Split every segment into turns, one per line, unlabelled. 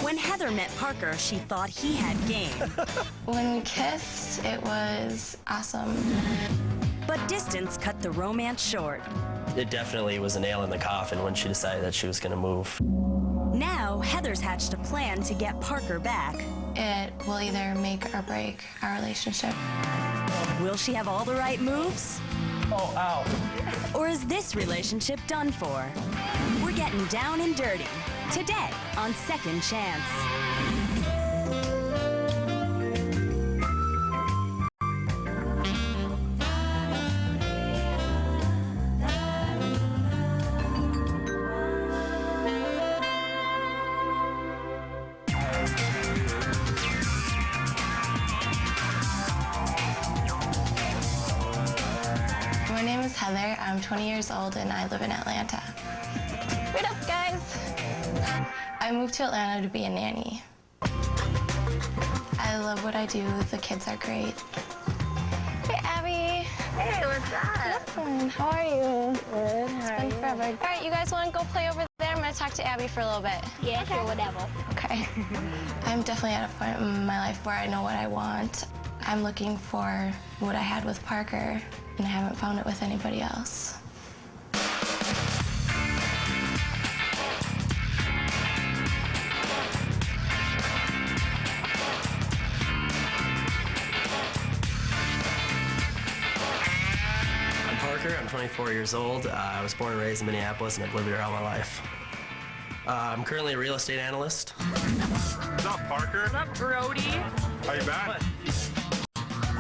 When Heather met Parker, she thought he had game.
When we kissed, it was awesome.
But distance cut the romance short.
It definitely was a nail in the coffin when she decided that she was going to move.
Now, Heather's hatched a plan to get Parker back.
It will either make or break our relationship.
Will she have all the right moves?
Oh, ow.
Or is this relationship done for? We're getting down and dirty today on Second Chance.
My name is Heather. I'm 20 years old and I live in Atlanta. Wait up, guys. I moved to Atlanta to be a nanny. I love what I do. The kids are great. Hey, Abby.
Hey, what's up?
Nothing. How are you?
Good.
It's been forever. All right, you guys want to go play over there? I'm going to talk to Abby for a little bit.
Yeah, sure, whatever.
Okay. I'm definitely at a point in my life where I know what I want. I'm looking for what I had with Parker, and I haven't found it with anybody else.
I'm Parker. I'm 24 years old. I was born and raised in Minneapolis, and I've lived here all my life. I'm currently a real estate analyst.
What's up, Parker?
What's up, Brody?
How you back?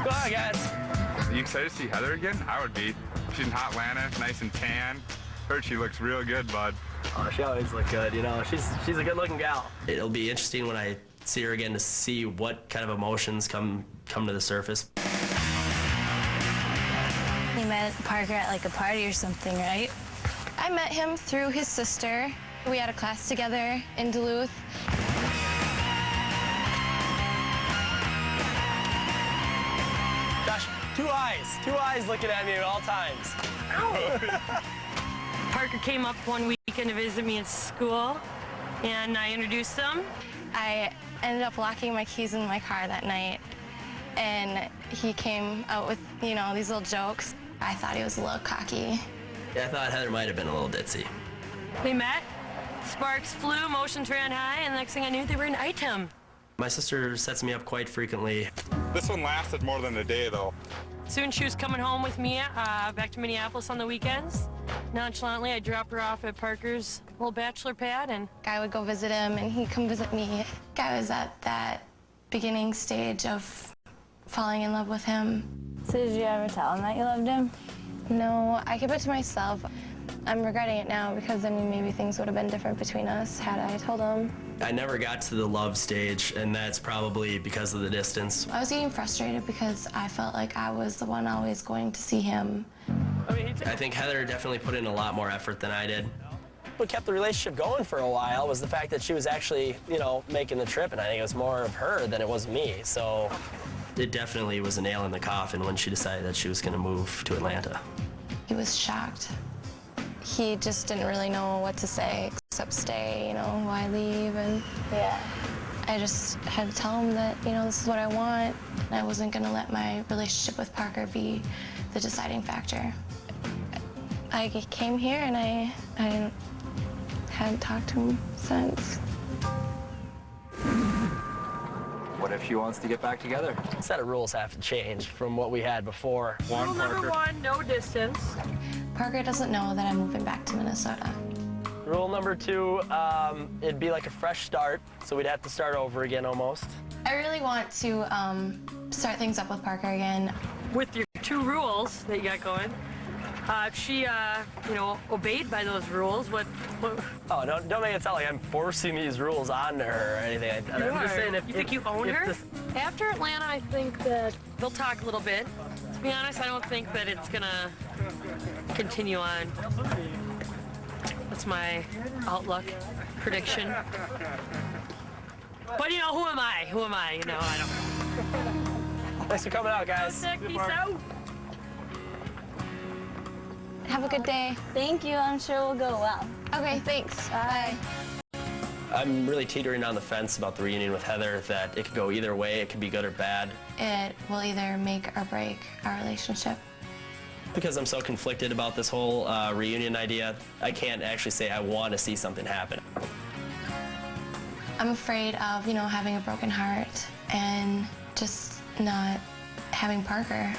Go on, guys.
Are you excited to see Heather again? I would be. She's in hot Atlanta, nice and tan. Heard she looks real good, bud.
Oh, she always look good, you know. She's a good-looking gal. It'll be interesting when I see her again to see what kind of emotions come to the surface.
You met Parker at like a party or something, right?
I met him through his sister. We had a class together in Duluth.
Gosh, two eyes looking at me at all times.
Parker came up one weekend to visit me at school, and I introduced him.
I ended up locking my keys in my car that night, and he came out with, you know, these little jokes. I thought he was a little cocky.
Yeah, I thought Heather might have been a little ditzy.
We met, sparks flew, emotions ran high, and the next thing I knew, they were an item.
My sister sets me up quite frequently.
This one lasted more than a day, though.
Soon she was coming home with me back to Minneapolis on the weekends. Nonchalantly, I dropped her off at Parker's little bachelor pad, and
I would go visit him, and he'd come visit me. I was at that beginning stage of falling in love with him.
So did you ever tell him that you loved him?
No, I kept it to myself. I'm regretting it now because, I mean, maybe things would have been different between us had I told him.
I never got to the love stage, and that's probably because of the distance.
I was getting frustrated because I felt like I was the one always going to see him.
I think Heather definitely put in a lot more effort than I did. What kept the relationship going for a while was the fact that she was actually, you know, making the trip, and I think it was more of her than it was me. So it definitely was a nail in the coffin when she decided that she was going to move to Atlanta.
He was shocked. He just didn't really know what to say except stay, you know, why leave? And
Yeah.
I just had to tell him that, you know, this is what I want. And I wasn't going to let my relationship with Parker be the deciding factor. I came here and I hadn't talked to him since.
What if she wants to get back together?
A set of rules have to change from what we had before.
rule number one, no distance.
Parker doesn't know that I'm moving back to Minnesota.
Rule number two, it'd be like a fresh start, so we'd have to start over again almost.
I really want to start things up with Parker again.
With your two rules that you got going, if she, you know, obeyed by those rules, what?
Oh, don't make it sound like I'm forcing these rules onto her or anything. I'm just saying
You think you own her? After Atlanta, I think that they'll talk a little bit. To be honest, I don't think that it's gonna continue on. That's my outlook, prediction. But you know, who am I? Who am I? You know, I don't.
Thanks for coming out, guys.
Peace out.
Have a good day.
Thank you. I'm sure we'll go well.
Okay, thanks. Bye.
I'm really teetering on the fence about the reunion with Heather, that it could go either way. It could be good or bad.
It will either make or break our relationship.
Because I'm so conflicted about this whole reunion idea, I can't actually say I want to see something happen.
I'm afraid of, having a broken heart and just not having Parker.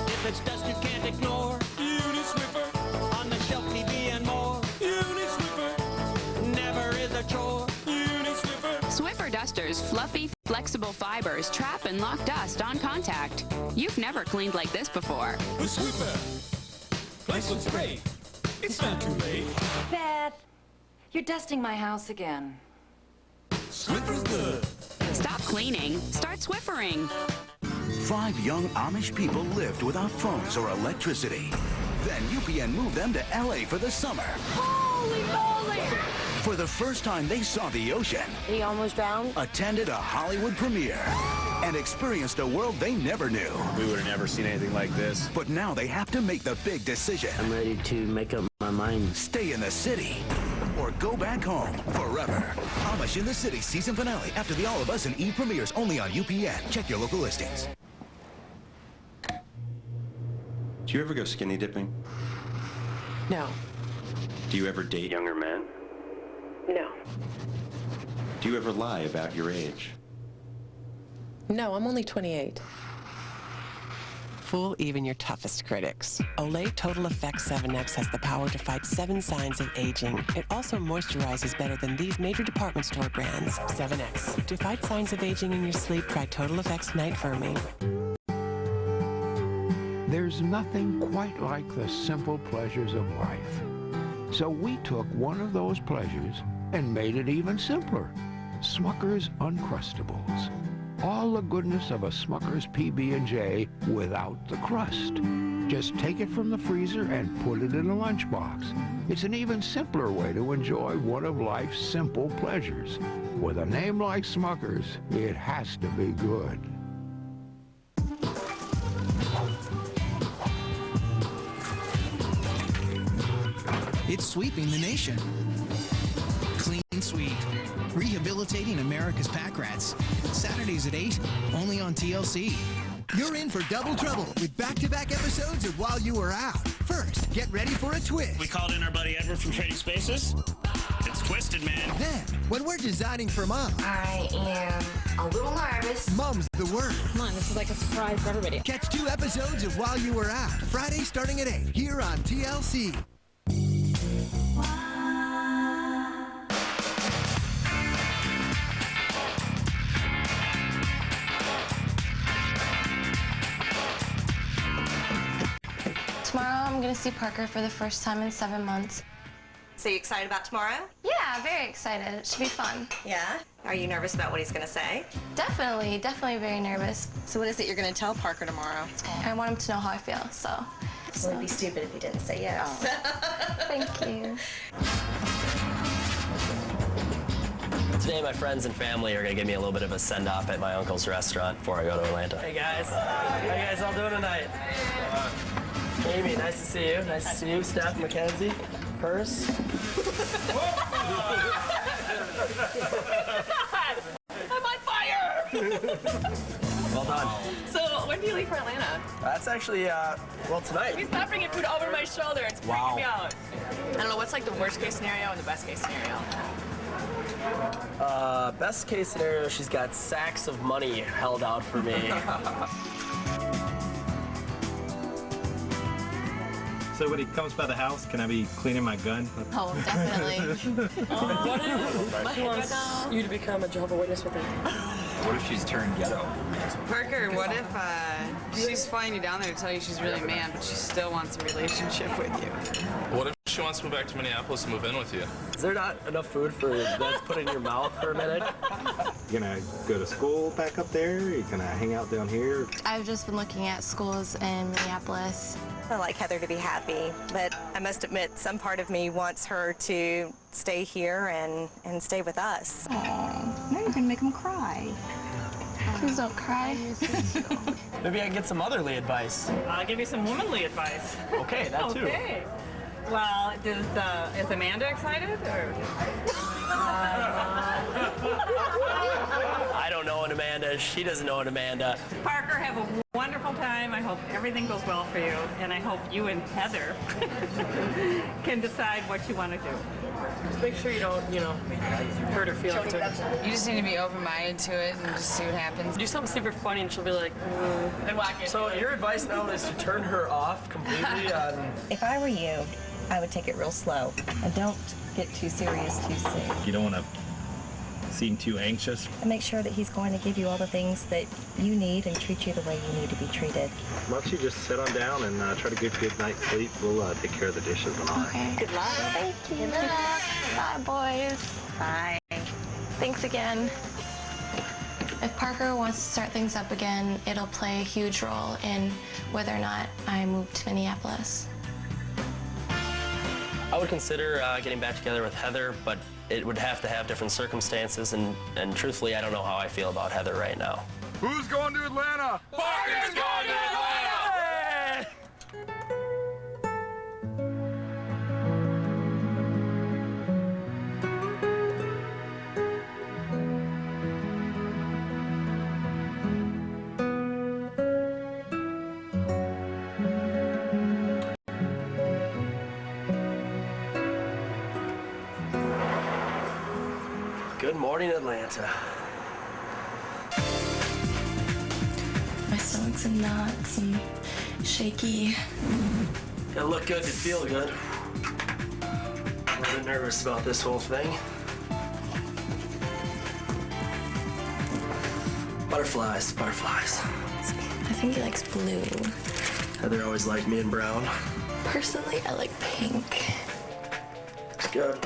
If it's dust you can't ignore, Swiffer. On the shelf, TV and more, Swiffer. Never is a chore, Swiffer.
Swiffer dusters, fluffy, flexible fibers trap and lock dust on contact. You've never cleaned like this before.
The Swiffer. Place looks great. It's not too late.
Beth, you're dusting my house again.
Swiffer's good.
Stop cleaning. Start Swiffering.
5 young Amish people lived without phones or electricity. Then UPN moved them to LA for the summer.
Holy moly!
For the first time, they saw the ocean.
He almost drowned?
Attended a Hollywood premiere. And experienced a world they never knew.
We would have never seen anything like this.
But now they have to make the big decision.
I'm ready to make up my mind.
Stay in the city or go back home forever. Amish in the City season finale after the All of Us and Eve premieres only on UPN. Check your local listings.
Do you ever go skinny dipping?
No.
Do you ever date younger men?
No.
Do you ever lie about your age?
No, I'm only 28.
Fool even your toughest critics. Olay Total Effects 7X has the power to fight 7 signs of aging. It also moisturizes better than these major department store brands. 7X. To fight signs of aging in your sleep, try Total Effects Night Firming.
There's nothing quite like the simple pleasures of life. So we took one of those pleasures and made it even simpler. Smucker's Uncrustables. All the goodness of a Smucker's PB&J without the crust. Just take it from the freezer and put it in a lunchbox. It's an even simpler way to enjoy one of life's simple pleasures. With a name like Smucker's, it has to be good.
It's sweeping the nation. Clean Sweep. Rehabilitating America's pack rats. Saturdays at 8, only on TLC.
You're in for double trouble with back-to-back episodes of While You Were Out. First, get ready for a twist.
We called in our buddy Edward from Trading Spaces. It's twisted, man.
Then, when we're designing for Mom.
I am a little nervous.
Mom's the word.
Come on, this is like a surprise for everybody.
Catch 2 episodes of While You Were Out. Friday starting at 8, here on TLC.
Tomorrow I'm going to see Parker for the first time in 7 months.
So you excited about tomorrow?
Yeah, very excited. It should be fun.
Yeah? Are you nervous about what he's going to say?
Definitely very nervous.
So what is it you're going to tell Parker tomorrow?
I want him to know how I feel, so.
It would be stupid if he didn't say yes.
Thank you.
Today, my friends and family are going to give me a little bit of a send-off at my uncle's restaurant before I go to Atlanta. Hey, guys. How you guys all doing tonight? Amy, nice to see you. Nice to see you. Steph, Mackenzie, Purse.
I'm on fire!
Well done.
So, when do you leave for Atlanta?
That's actually, well, tonight.
Please stop bringing food over my shoulder. It's freaking me out. I don't know, what's like the worst case scenario and the best case scenario?
Best case scenario, she's got sacks of money held out for me.
So when he comes by the house, can I be cleaning my gun?
Oh, definitely.
What if she wants you to become a Jehovah's Witness with her?
What if she's turned ghetto?
Parker, what if she's flying you down there to tell you she's really mad, but she still wants a relationship with you?
What if she wants to move back to Minneapolis and move in with you?
Is there not enough food for that to put in your mouth for a minute?
You gonna go to school back up there? You gonna hang out down here?
I've just been looking at schools in Minneapolis.
I like Heather to be happy, but I must admit some part of me wants her to stay here and stay with us.
Now you're gonna make him cry.
Please don't cry.
Maybe I can get some motherly advice.
I'll give you some womanly advice.
Okay, that too.
Okay. Well, is Amanda excited? Or?
I don't know an Amanda. She doesn't know an Amanda.
Parker, have a wonderful time. I hope everything goes well for you, and I hope you and Heather can decide what you want to do.
Just make sure you don't, hurt her feelings.
You just need to be open-minded to it and just see what happens.
Do something super funny and she'll be like,
And walk in.
So your advice now is to turn her off completely on...
If I were you, I would take it real slow and don't get too serious too soon.
You don't want to seem too anxious.
And make sure that he's going to give you all the things that you need and treat you the way you need to be treated.
Why don't you just sit on down and try to get a good night's sleep? We'll take care of the dishes and all.
Okay. Good luck. Thank you. Good luck. Bye, boys. Bye. Thanks again. If Parker wants to start things up again, it'll play a huge role in whether or not I move to Minneapolis.
I would consider getting back together with Heather, but it would have to have different circumstances, and truthfully, I don't know how I feel about Heather right now.
Who's going to Atlanta?
Parker's going to Atlanta!
Good morning, Atlanta.
My stomach's in knots and shaky.
Gotta look good to feel good. I'm a bit nervous about this whole thing. Butterflies, butterflies.
I think he likes blue.
Heather always liked me in brown.
Personally, I like pink.
It's good.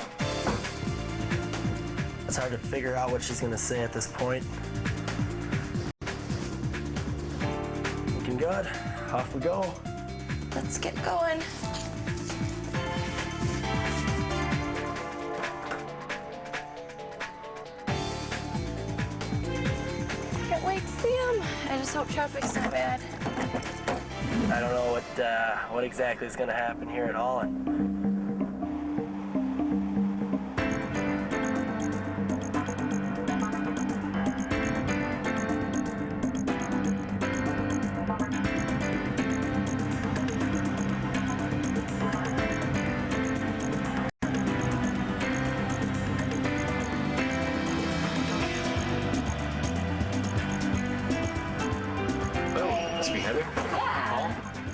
It's hard to figure out what she's gonna say at this point. Looking good. Off we go.
Let's get going. Can't wait to see him. I just hope traffic's not bad.
I don't know what exactly is gonna happen here at Holland.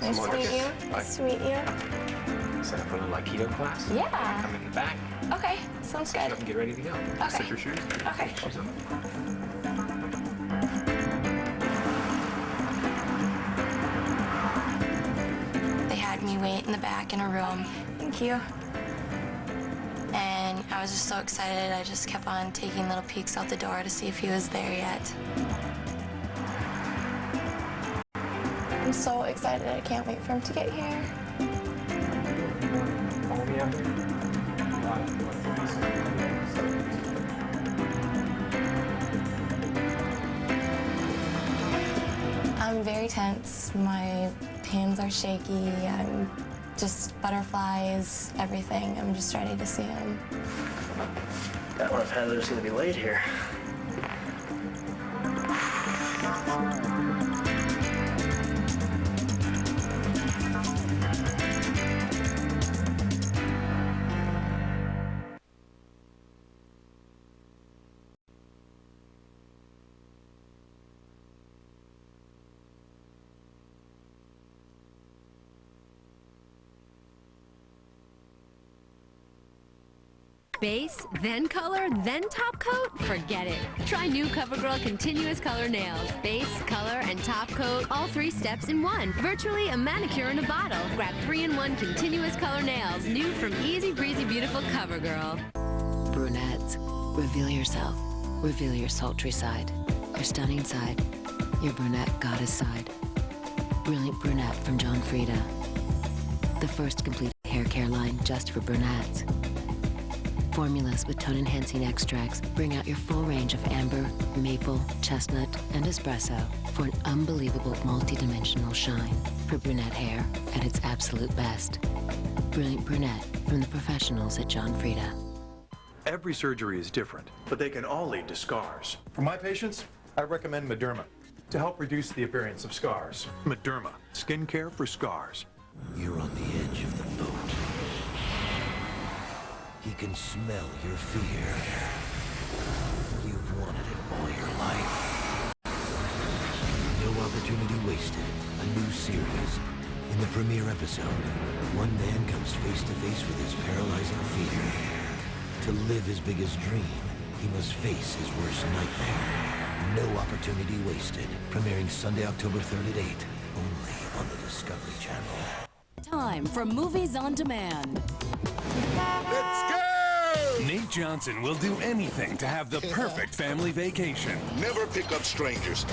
Nice to meet you. Nice to meet you.
Set up a little Aikido class.
Yeah.
Come in the back.
Okay, sounds good.
And get ready to go.
Okay.
Set your shoes.
Okay.
Shoes on.
They had me wait in the back in a room. Thank you. And I was just so excited, I just kept on taking little peeks out the door to see if he was there yet. I'm so excited. I can't wait for him to get here. I'm very tense. My hands are shaky. I'm just butterflies, everything. I'm just ready to see him.
I wonder if Heather's gonna be late here.
Base, then color, then top coat? Forget it. Try new CoverGirl Continuous Color Nails. Base, color, and top coat, all 3 steps in one. Virtually a manicure in a bottle. Grab 3-in-1 Continuous Color Nails. New from Easy Breezy Beautiful CoverGirl.
Brunettes, reveal yourself. Reveal your sultry side. Your stunning side. Your brunette goddess side. Brilliant Brunette from John Frieda. The first complete hair care line just for brunettes. Formulas with tone-enhancing extracts bring out your full range of amber, maple, chestnut, and espresso for an unbelievable multi-dimensional shine for brunette hair at its absolute best. Brilliant Brunette from the professionals at John Frieda.
Every surgery is different, but they can all lead to scars. For my patients, I recommend Mederma to help reduce the appearance of scars. Mederma, skincare for scars.
You're on the edge of the boat. He can smell your fear. You've wanted it all your life. No opportunity wasted. A new series. In the premiere episode, one man comes face to face with his paralyzing fear. To live his biggest dream, he must face his worst nightmare. No opportunity wasted. Premiering Sunday, October 3rd at 8. Only on the Discovery Channel.
Time for Movies on Demand.
Let's go! Nate Johnson will do anything to have the perfect family vacation.
Never pick up strangers.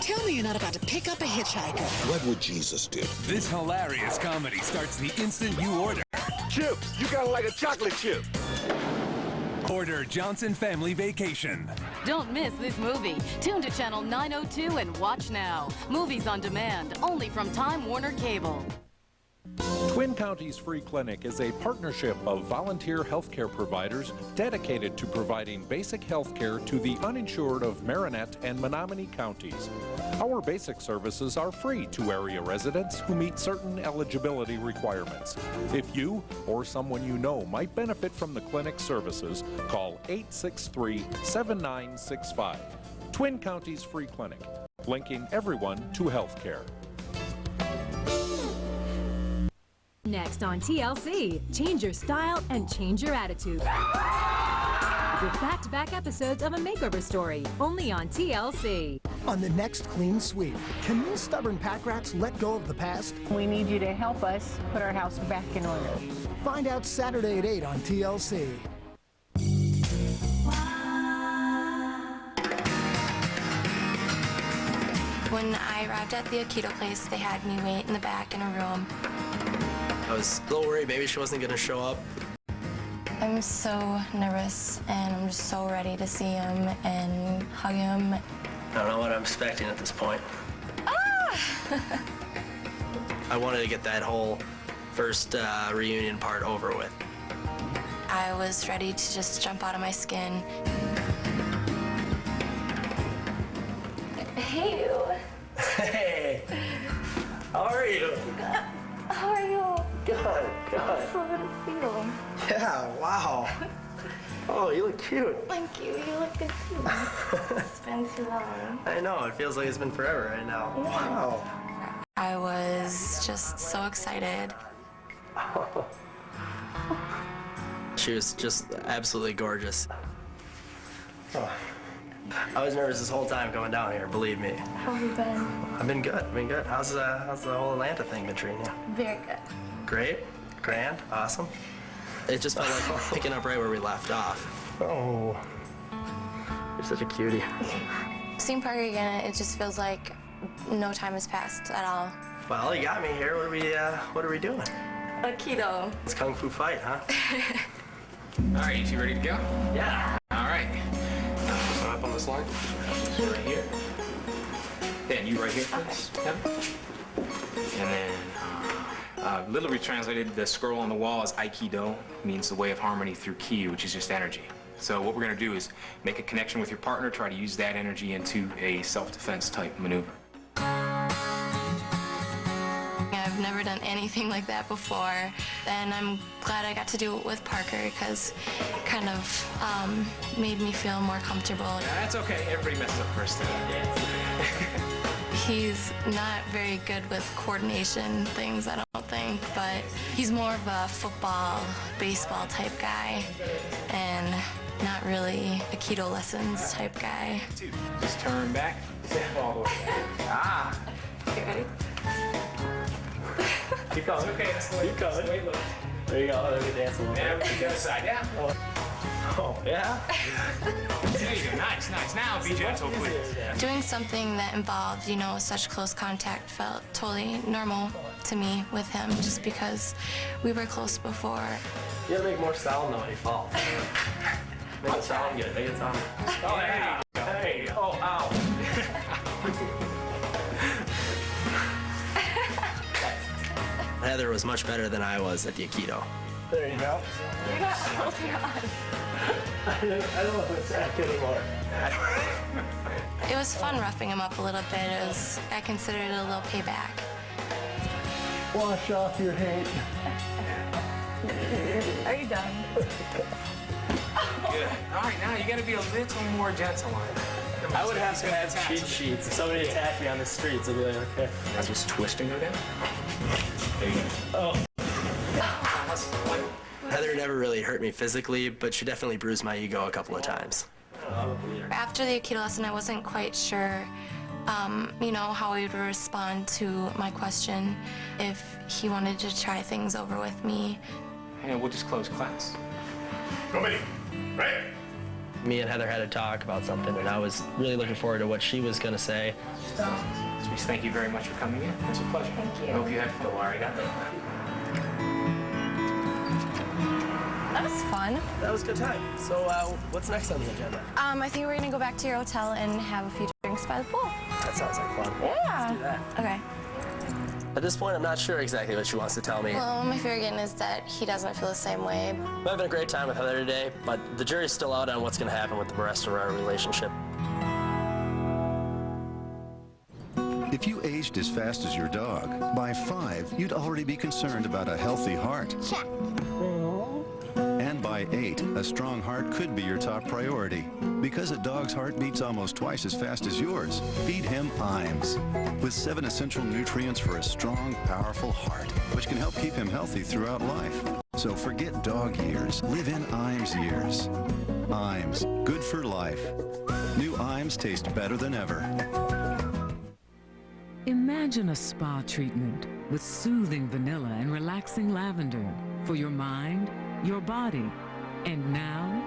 Tell me you're not about to pick up a hitchhiker.
What would Jesus do?
This hilarious comedy starts the instant you order.
Chips! You gotta like a chocolate chip!
Order Johnson Family Vacation.
Don't miss this movie. Tune to Channel 902 and watch now. Movies on Demand, only from Time Warner Cable.
Twin Counties Free Clinic is a partnership of volunteer healthcare providers dedicated to providing basic health care to the uninsured of Marinette and Menominee counties. Our basic services are free to area residents who meet certain eligibility requirements. If you or someone you know might benefit from the clinic's services, call 863-7965. Twin Counties Free Clinic, linking everyone to health care.
Next on TLC, change your style and change your attitude. With back-to-back episodes of A Makeover Story, only on TLC.
On the next Clean Sweep, can you stubborn pack rats let go of the past?
We need you to help us put our house back in order.
Find out Saturday at 8 on TLC.
When I arrived at the Aikido place, they had me wait in the back in a room.
I was a little worried maybe she wasn't going to show up.
I'm so nervous, and I'm just so ready to see him and hug him.
I don't know what I'm expecting at this point.
Ah!
I wanted to get that whole first reunion part over with.
I was ready to just jump out of my skin. Hey, you.
Hey, how are you?
How are you?
Good, good.
It's so good to see you.
Yeah, wow. Oh, you look cute.
Thank you. You look good too. It's been too long.
I know, it feels like it's been forever right now.
Yeah.
Wow.
I was just so excited.
She was just absolutely gorgeous. Oh. I was nervous this whole time coming down here, believe me.
How have you been?
I've been good, How's the whole Atlanta thing been treating you?
Very good.
Great, grand, awesome. It just felt like picking up right where we left off. Oh, you're such a cutie.
Seeing Parker again, it just feels like no time has passed at all.
Well, you got me here. What are we doing?
Aikido.
It's Kung Fu fight, huh?
All right, you two ready to go?
Yeah.
All right. So up on this line. Right here. Then you right here, please. Yep. And then, literally translated, the scroll on the wall is Aikido, means the way of harmony through ki, which is just energy. So what we're gonna do is make a connection with your partner, try to use that energy into a self-defense type maneuver.
I've never done anything like that before, and I'm glad I got to do it with Parker because it kind of made me feel more comfortable.
Yeah, that's okay. Everybody messes up first time.
He's not very good with coordination things, I don't think, but he's more of a football, baseball type guy, and not really Aikido lessons type guy.
Just turn back, step all the way. Ah!
Okay, ready?
Keep going.
It's okay, that's the way.
Keep going.
Wait, look.
There you go. Let me dance a little bit.
Now we can the other side, yeah.
Oh, yeah?
There you go. Nice, nice. Now be gentle, please.
Doing something that involved, you know, such close contact felt totally normal to me with him, just because we were close before.
You gotta make more sound though when you fall. Make it sound good. Make it sound good. Oh, yeah. Hey. Oh, ow. Heather was much better than I was at the Aikido. There you go.
You got hold on.
I don't know if it's active anymore.
It was fun roughing him up a little bit. I considered it a little payback.
Wash off your hate.
Are you done?
Good. All right, now you gotta be a little more gentle on it.
I would have to have cheat sheets. If somebody attacked me on the streets, I'd be like, okay.
I just twist and go down. There you go.
Oh. Heather never really hurt me physically, but she definitely bruised my ego a couple of times.
After the Aikido lesson, I wasn't quite sure, you know, how he would respond to my question, if he wanted to try things over with me.
Hey, we'll just close class.
Go me. Right.
Me and Heather had a talk about something, and I was really looking forward to what she was going to say.
Sweet, thank you very much for coming in. It was a pleasure.
Thank you.
I hope you had fun. Laura, got that.
That was fun.
That was a good time. So what's next on the agenda?
I think we're gonna go back to your hotel and have a few drinks by the pool.
That sounds like fun.
Yeah.
Let's do that.
Okay.
At this point, I'm not sure exactly what she wants to tell me.
Well, my fear again is that he doesn't feel the same way.
I'm having a great time with Heather today, but the jury's still out on what's going to happen with the rest of our relationship.
If you aged as fast as your dog, by 5, you'd already be concerned about a healthy heart.
Check.
And by 8, a strong heart could be your top priority. Because a dog's heart beats almost twice as fast as yours, feed him Iams. With 7 essential nutrients for a strong, powerful heart, which can help keep him healthy throughout life. So forget dog years, live in Iams years. Iams, good for life. New Iams taste better than ever.
Imagine a spa treatment with soothing vanilla and relaxing lavender for your mind, your body, and now,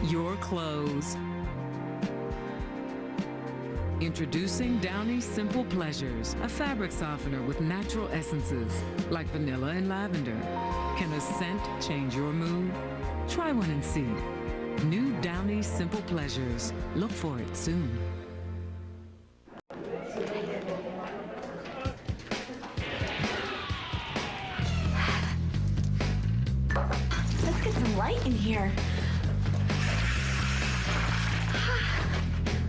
your clothes. Introducing Downy Simple Pleasures, a fabric softener with natural essences like vanilla and lavender. Can a scent change your mood? Try one and see. New Downy Simple Pleasures. Look for it soon.
Let's get some light in here.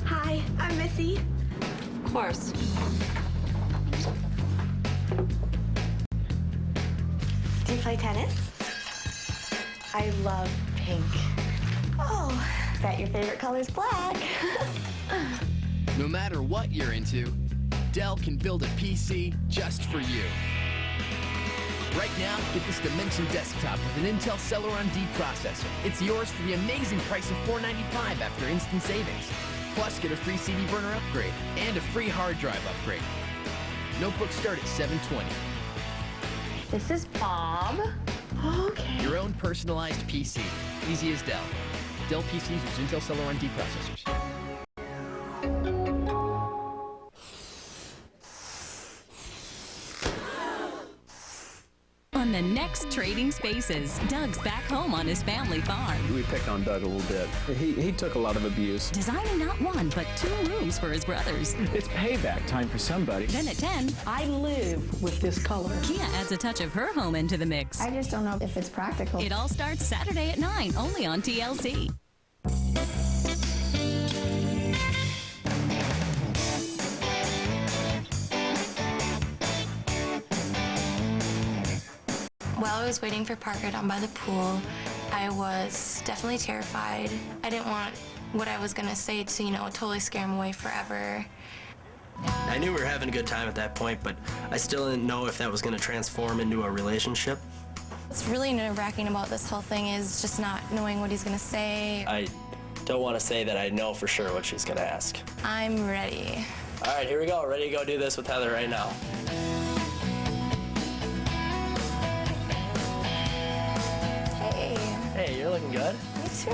Hi, I'm Missy.
Of course.
Do you play tennis? I love pink. Oh, bet your favorite color's black.
No matter what you're into, Dell can build a PC just for you. Right now, get this Dimension desktop with an Intel Celeron D processor. It's yours for the amazing price of $495 after instant savings. Plus, get a free CD burner upgrade and a free hard drive upgrade. Notebooks start at $720.
This is Bob. Okay.
Your own personalized PC. Easy as Dell. Dell PCs use Intel Celeron D processors.
On the next Trading Spaces, Doug's back home on his family farm.
We picked on Doug a little bit. He took a lot of abuse.
Designing not one, but 2 rooms for his brothers.
It's payback time for somebody.
Then at 10,
I live with this color.
Kia adds a touch of her home into the mix.
I just don't know if it's practical.
It all starts Saturday at 9, only on TLC.
While I was waiting for Parker down by the pool, I was definitely terrified. I didn't want what I was gonna say to, you know, totally scare him away forever.
I knew we were having a good time at that point, but I still didn't know if that was going to transform into a relationship.
What's really nerve-wracking about this whole thing is just not knowing what he's gonna say.
I don't want to say that I know for sure what she's going to ask.
I'm ready.
All right, here we go. Ready to go do this with Heather right now.
Hey.
Hey, you're looking Feeling good?
Me too.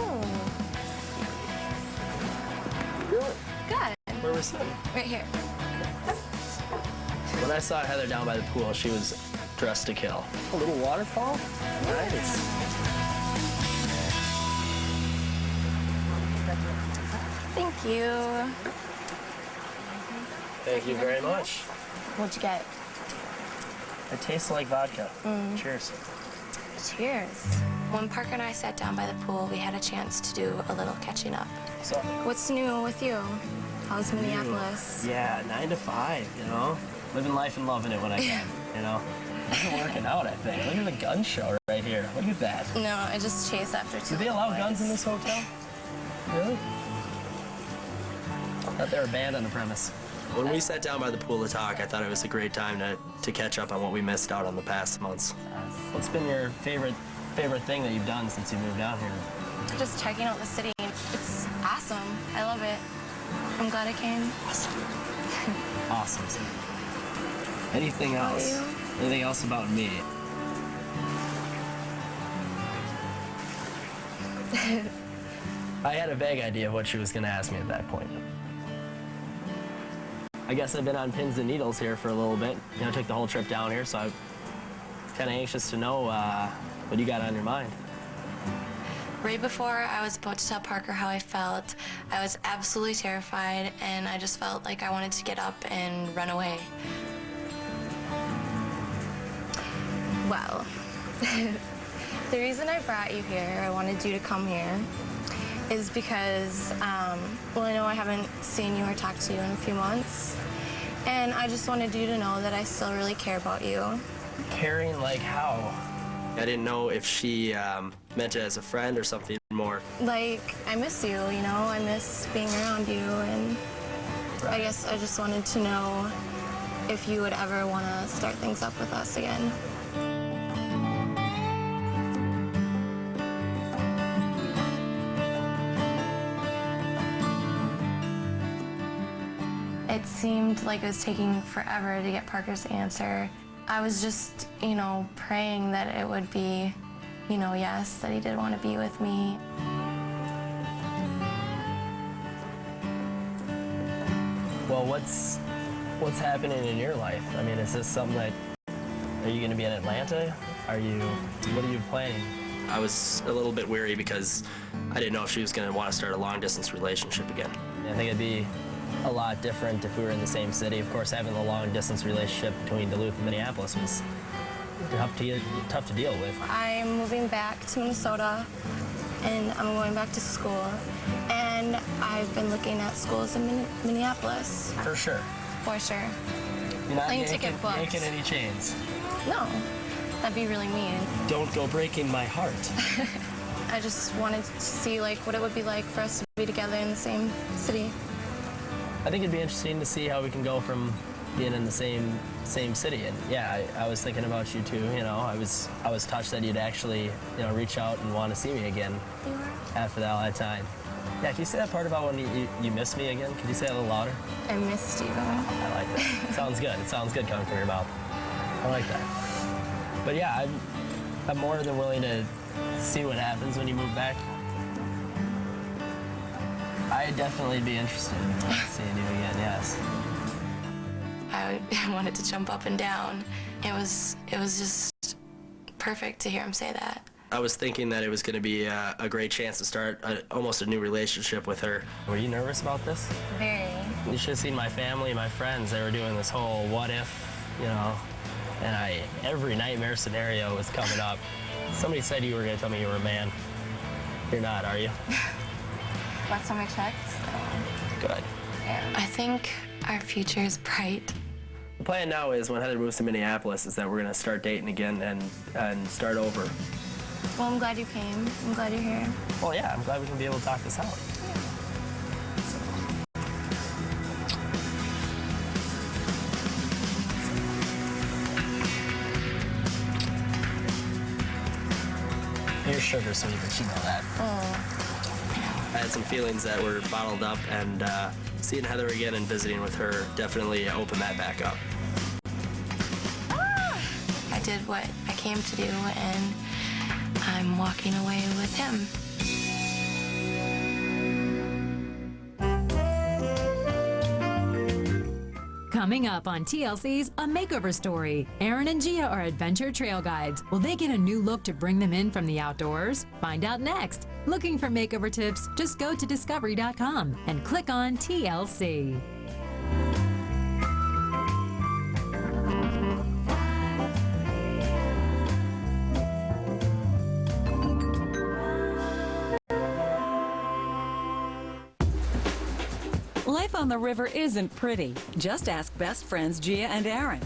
Really?
Good.
Where we're sitting?
Right here.
When I saw Heather down by the pool, she was dressed to kill. A little waterfall? Nice.
Thank you.
Thank you very much.
What'd you get?
It tastes like vodka. Cheers.
Cheers. When Parker and I sat down by the pool, we had a chance to do a little catching up.
So,
what's new with you? How's Minneapolis?
Yeah, 9 to 5, you know? Living life and loving it when I can, you know? I've been working out, I think. Look at the gun show right here. Look at that.
No, I just chase after two.
Do they allow guns in this hotel? Really? I thought they were banned on the premise. When we sat down by the pool to talk, I thought it was a great time to catch up on what we missed out on the past months. What's been your favorite thing that you've done since you moved out here?
Just checking out the city. It's awesome. I love it. I'm glad I came.
Awesome. Anything else? Anything else about me? I had a vague idea of what she was going to ask me at that point. I guess I've been on pins and needles here for a little bit. You know, I took the whole trip down here, so I'm kind of anxious to know what you got on your mind.
Right before I was about to tell Parker how I felt, I was absolutely terrified, and I just felt like I wanted to get up and run away. Well, the reason I brought you here, I wanted you to come here, is because, well, I know I haven't seen you or talked to you in a few months, and I just wanted you to know that I still really care about you.
Caring like how? I didn't know if she meant it as a friend or something more.
Like, I miss you, you know? I miss being around you, and I guess I just wanted to know if you would ever want to start things up with us again. It seemed like it was taking forever to get Parker's answer. I was just, you know, praying that it would be, you know, yes, that he did want to be with me.
Well, what's happening in your life? I mean, is this something that, are you going to be in Atlanta? What are you planning? I was a little bit weary because I didn't know if she was going to want to start a long-distance relationship again. I think it'd be a lot different if we were in the same city. Of course, having a long-distance relationship between Duluth and Minneapolis was tough to deal with.
I'm moving back to Minnesota, and I'm going back to school. And I've been looking at schools in Minneapolis.
For sure.
For sure.
You're not
Plane ticket booked.
yanking any chains.
No, that'd be really mean.
Don't go breaking my heart.
I just wanted to see like what it would be like for us to be together in the same city.
I think it'd be interesting to see how we can go from being in the same city. And yeah, I was thinking about you too. You know, I was touched that you'd actually, you know, reach out and want to see me again after all that time. Yeah, can you say that part about when you missed me again? Could you say it a little louder?
I missed you.
I like that. It sounds good. It sounds good coming from your mouth. I like that. But yeah, I'm more than willing to see what happens when you move back. I'd definitely be interested in seeing you again, yes.
I wanted to jump up and down. It was just perfect to hear him say that.
I was thinking that it was going to be a great chance to start almost a new relationship with her. Were you nervous about this?
Very.
You should have seen my family, my friends. They were doing this whole what if, you know, and every nightmare scenario was coming up. Somebody said you were going to tell me you were a man. You're not, are you?
Last time I checked.
Good.
Yeah. I think our future is bright.
The plan now is when Heather moves to Minneapolis is that we're going to start dating again and start over.
Well, I'm glad you came. I'm glad you're here.
Well, yeah, I'm glad we can be able to talk this out. You're sugar sweet, but you know that. I had some feelings that were bottled up, and seeing Heather again and visiting with her definitely opened that back up.
I did what I came to do, and I'm walking away with him.
Coming up on TLC's A Makeover Story, Aaron and Gia are adventure trail guides. Will they get a new look to bring them in from the outdoors? Find out next. Looking for makeover tips? Just go to discovery.com and click on TLC.
Life on the river isn't pretty. Just ask best friends Gia and Aaron.